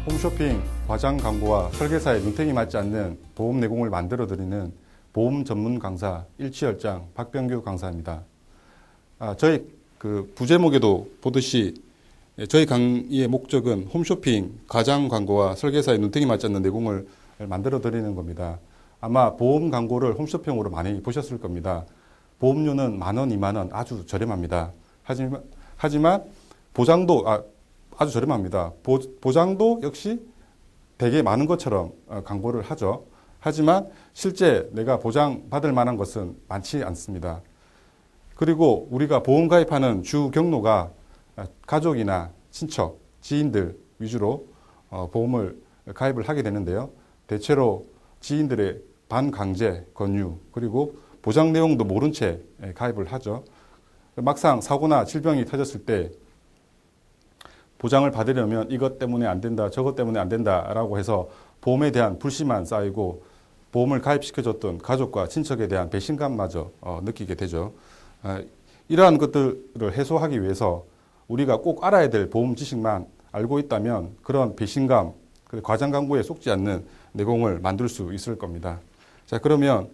홈쇼핑 과장 광고와 설계사의 눈탱이 맞지 않는 보험 내공을 만들어드리는 보험 전문 강사 일취월장 박병규 강사입니다. 저희 부제목에도 보듯이 저희 강의의 목적은 홈쇼핑 과장 광고와 설계사의 눈탱이 맞지 않는 내공을 만들어드리는 겁니다. 아마 보험 광고를 홈쇼핑으로 많이 보셨을 겁니다. 보험료는 10,000원, 20,000원 아주 저렴합니다. 하지만 보장도 아주 저렴합니다. 보장도 역시 되게 많은 것처럼 광고를 하죠. 하지만 실제 내가 보장받을 만한 것은 많지 않습니다. 그리고 우리가 보험 가입하는 주 경로가 가족이나 친척, 지인들 위주로 보험을 가입을 하게 되는데요. 대체로 지인들의 반강제 권유 그리고 보장 내용도 모른 채 가입을 하죠. 막상 사고나 질병이 터졌을 때 보장을 받으려면 이것 때문에 안 된다, 저것 때문에 안 된다라고 해서 보험에 대한 불신만 쌓이고 보험을 가입시켜줬던 가족과 친척에 대한 배신감마저 느끼게 되죠. 이러한 것들을 해소하기 위해서 우리가 꼭 알아야 될 보험 지식만 알고 있다면 그런 배신감, 과장 광고에 속지 않는 내공을 만들 수 있을 겁니다. 자, 그러면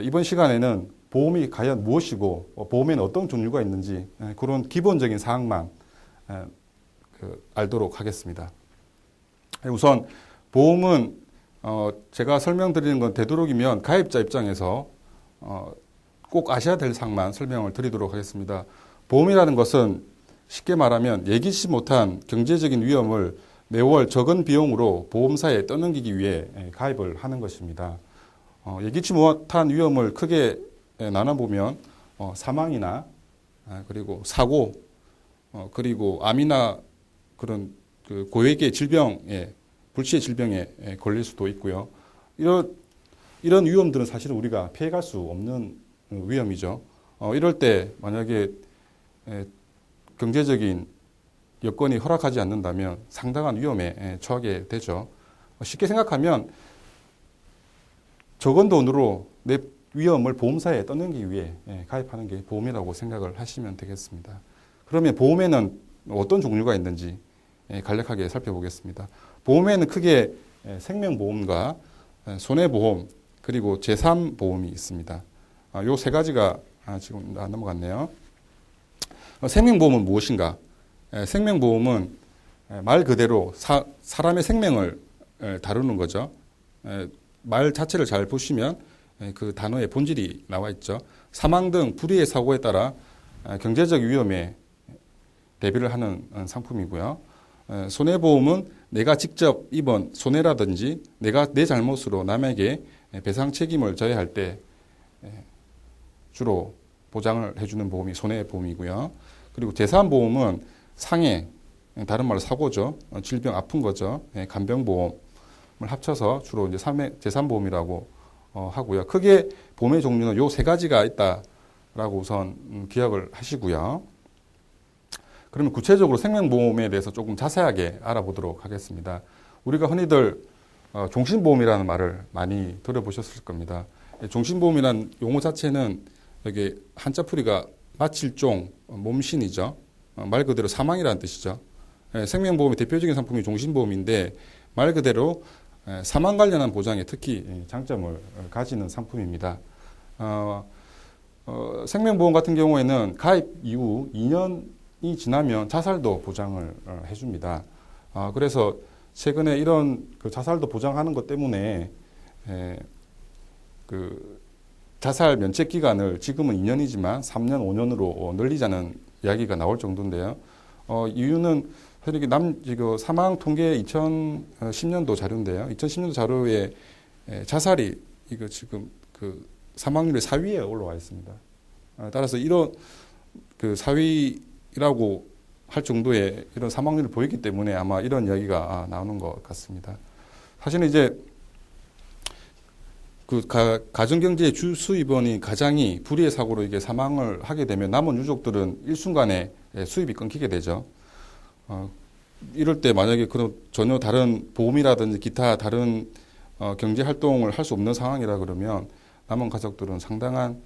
이번 시간에는 보험이 과연 무엇이고 보험에는 어떤 종류가 있는지 그런 기본적인 사항만 알도록 하겠습니다. 우선 보험은 제가 설명드리는 건 되도록이면 가입자 입장에서 꼭 아셔야 될 사항만 설명을 드리도록 하겠습니다. 보험이라는 것은 쉽게 말하면 예기치 못한 경제적인 위험을 매월 적은 비용으로 보험사에 떠넘기기 위해 가입을 하는 것입니다. 예기치 못한 위험을 크게 나눠보면 사망이나 그리고 사고 그리고 암이나 그런 고액의 질병에 불치의 질병에 걸릴 수도 있고요. 이런 위험들은 사실은 우리가 피해갈 수 없는 위험이죠. 이럴 때 만약에 경제적인 여건이 허락하지 않는다면 상당한 위험에 처하게 되죠. 쉽게 생각하면 적은 돈으로 내 위험을 보험사에 떠넘기기 위해 가입하는 게 보험이라고 생각을 하시면 되겠습니다. 그러면 보험에는 어떤 종류가 있는지 간략하게 살펴보겠습니다. 보험에는 크게 생명보험과 손해보험 그리고 재산보험이 있습니다. 요 세 가지가 지금 넘어갔네요. 생명보험은 무엇인가? 생명보험은 말 그대로 사람의 생명을 다루는 거죠. 말 자체를 잘 보시면 그 단어의 본질이 나와 있죠. 사망 등 불의의 사고에 따라 경제적 위험에 대비를 하는 상품이고요. 손해보험은 내가 직접 입은 손해라든지 내가 내 잘못으로 남에게 배상 책임을 져야 할 때 주로 보장을 해주는 보험이 손해보험이고요. 그리고 재산보험은 상해, 다른 말로 사고죠. 질병 아픈 거죠. 간병보험을 합쳐서 주로 이제 재산보험이라고 하고요. 크게 보험의 종류는 요 세 가지가 있다라고 우선 기억을 하시고요. 그러면 구체적으로 생명보험에 대해서 조금 자세하게 알아보도록 하겠습니다. 우리가 흔히들 종신보험이라는 말을 많이 들어보셨을 겁니다. 종신보험이라는 용어 자체는 여기 한자풀이가 마칠종, 몸신이죠. 말 그대로 사망이라는 뜻이죠. 생명보험의 대표적인 상품이 종신보험인데 말 그대로 사망 관련한 보장에 특히 장점을 가지는 상품입니다. 생명보험 같은 경우에는 가입 이후 2년이 지나면 자살도 보장을 해줍니다. 그래서 최근에 이런 자살도 보장하는 것 때문에 자살 면책 기간을 지금은 2년이지만 3년, 5년으로 늘리자는 이야기가 나올 정도인데요. 이유는 사실 사망 통계 2010년도 자료인데요. 2010년도 자료에 자살이 이거 지금 사망률의 4위에 올라와 있습니다. 따라서 이런 4위라고 할 정도의 이런 사망률을 보이기 때문에 아마 이런 이야기가 나오는 것 같습니다. 사실은 이제 가정경제의 주 수입원인 가장이 불의의 사고로 이게 사망을 하게 되면 남은 유족들은 일순간에 수입이 끊기게 되죠. 이럴 때 만약에 전혀 다른 보험이라든지 기타 다른 경제 활동을 할 수 없는 상황이라 그러면 남은 가족들은 상당한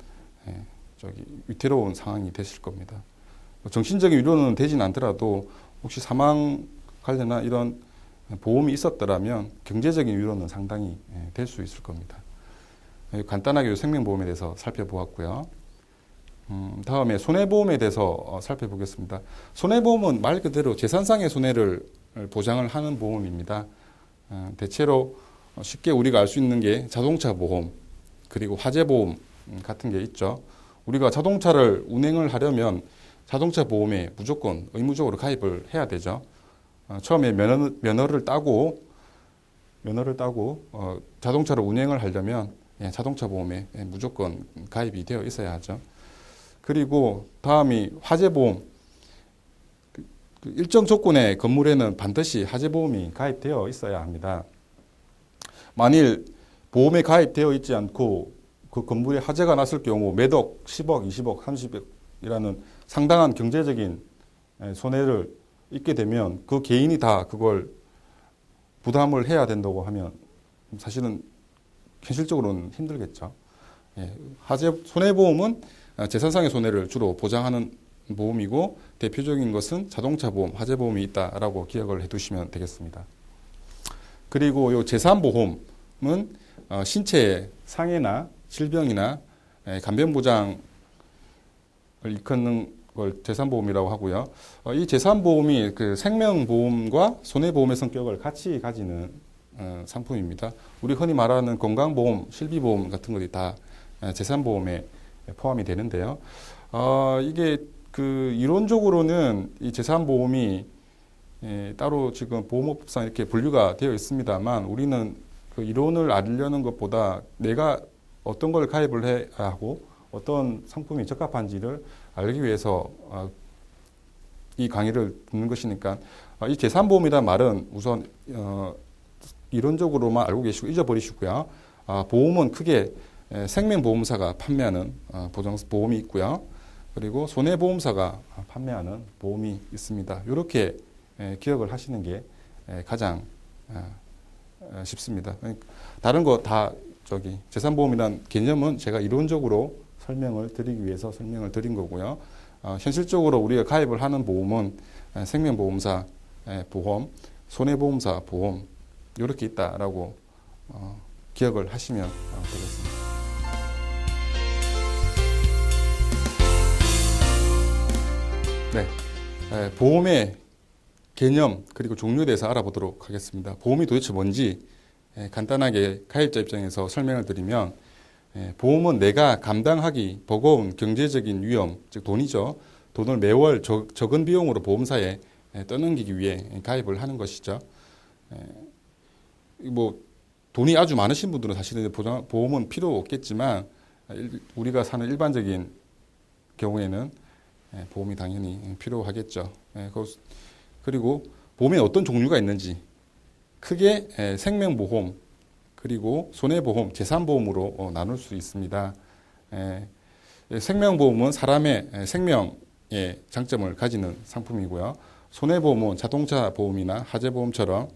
위태로운 상황이 되실 겁니다. 정신적인 위로는 되진 않더라도 혹시 사망 관련한 이런 보험이 있었더라면 경제적인 위로는 상당히 될 수 있을 겁니다. 간단하게 생명보험에 대해서 살펴보았고요. 다음에 손해보험에 대해서 살펴보겠습니다. 손해보험은 말 그대로 재산상의 손해를 보장을 하는 보험입니다. 대체로 쉽게 우리가 알 수 있는 게 자동차 보험, 그리고 화재보험 같은 게 있죠. 우리가 자동차를 운행을 하려면 자동차 보험에 무조건 의무적으로 가입을 해야 되죠. 처음에 면허를 따고 자동차를 운행을 하려면 자동차 보험에 무조건 가입이 되어 있어야 하죠. 그리고 다음이 화재보험. 일정 조건의 건물에는 반드시 화재보험이 가입되어 있어야 합니다. 만일 보험에 가입되어 있지 않고 그 건물에 화재가 났을 경우 몇 억, 10억, 20억, 30억이라는 상당한 경제적인 손해를 입게 되면 그 개인이 다 그걸 부담을 해야 된다고 하면 사실은 현실적으로는 힘들겠죠. 손해보험은 재산상의 손해를 주로 보장하는 보험이고 대표적인 것은 자동차 보험, 화재보험이 있다라고 기억을 해두시면 되겠습니다. 그리고 이 재산보험은 신체의 상해나 질병이나 간병보장을 일컫는 걸 재산보험이라고 하고요. 이 재산보험이 그 생명보험과 손해보험의 성격을 같이 가지는 상품입니다. 우리 흔히 말하는 건강보험, 실비보험 같은 것이 다 재산보험에 포함이 되는데요. 이게 그 이론적으로는 이 재산보험이 따로 지금 보험업법상 이렇게 분류가 되어 있습니다만 우리는 그 이론을 알려는 것보다 내가 어떤 걸 가입을 해야 하고 어떤 상품이 적합한지를 알기 위해서 이 강의를 듣는 것이니까 이 재산보험이라는 말은 우선 이론적으로만 알고 계시고 잊어버리시고요. 보험은 크게 생명보험사가 판매하는 보험이 있고요. 그리고 손해보험사가 판매하는 보험이 있습니다. 이렇게 기억을 하시는 게 가장 쉽습니다. 다른 거 다 재산보험이란 개념은 제가 이론적으로 설명을 드리기 위해서 설명을 드린 거고요. 현실적으로 우리가 가입을 하는 보험은 생명보험사 보험, 손해보험사 보험 이렇게 있다라고 기억을 하시면 되겠습니다. 네, 보험의 개념 그리고 종류에 대해서 알아보도록 하겠습니다. 보험이 도대체 뭔지 간단하게 가입자 입장에서 설명을 드리면 보험은 내가 감당하기 버거운 경제적인 위험, 즉 돈이죠. 돈을 매월 적은 비용으로 보험사에 떠넘기기 위해 가입을 하는 것이죠. 뭐 돈이 아주 많으신 분들은 사실은 보험은 필요 없겠지만 우리가 사는 일반적인 경우에는 보험이 당연히 필요하겠죠. 그리고 보험에 어떤 종류가 있는지 크게 생명보험 그리고 손해보험, 재산보험으로 나눌 수 있습니다. 생명보험은 사람의 생명에 장점을 가지는 상품이고요. 손해보험은 자동차 보험이나 화재보험처럼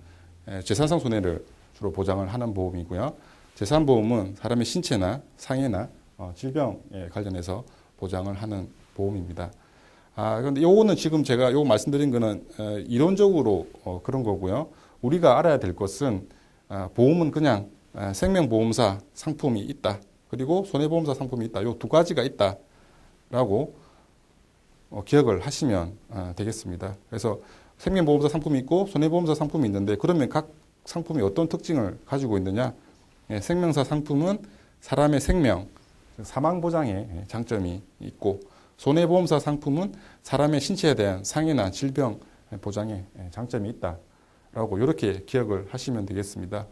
재산상 손해를 주로 보장을 하는 보험이고요. 재산보험은 사람의 신체나 상해나 질병에 관련해서 보장을 하는 보험입니다. 그런데 요거는 지금 제가 요거 말씀드린 거는 이론적으로 그런 거고요. 우리가 알아야 될 것은 보험은 그냥 생명보험사 상품이 있다. 그리고 손해보험사 상품이 있다. 요 두 가지가 있다라고 기억을 하시면 되겠습니다. 그래서 생명보험사 상품이 있고 손해보험사 상품이 있는데 그러면 각 상품이 어떤 특징을 가지고 있느냐? 생명사 상품은 사람의 생명, 사망보장에 장점이 있고 손해보험사 상품은 사람의 신체에 대한 상해나 질병 보장에 장점이 있다라고 이렇게 기억을 하시면 되겠습니다.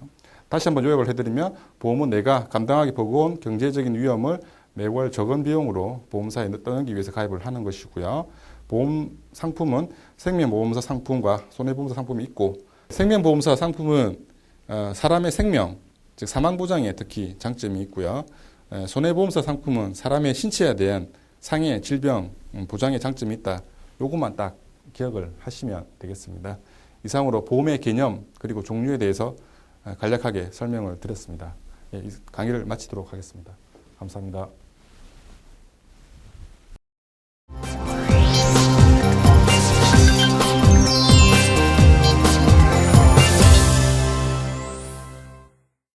다시 한번 요약을 해드리면 보험은 내가 감당하기 버거운 경제적인 위험을 매월 적은 비용으로 보험사에 떠넘기기 위해서 가입을 하는 것이고요. 보험 상품은 생명보험사 상품과 손해보험사 상품이 있고 생명보험사 상품은 사람의 생명, 즉 사망보장에 특히 장점이 있고요. 손해보험사 상품은 사람의 신체에 대한 상해, 질병 보장에 장점이 있다. 요것만 딱 기억을 하시면 되겠습니다. 이상으로 보험의 개념 그리고 종류에 대해서 간략하게 설명을 드렸습니다. 이 강의를 마치도록 하겠습니다. 감사합니다.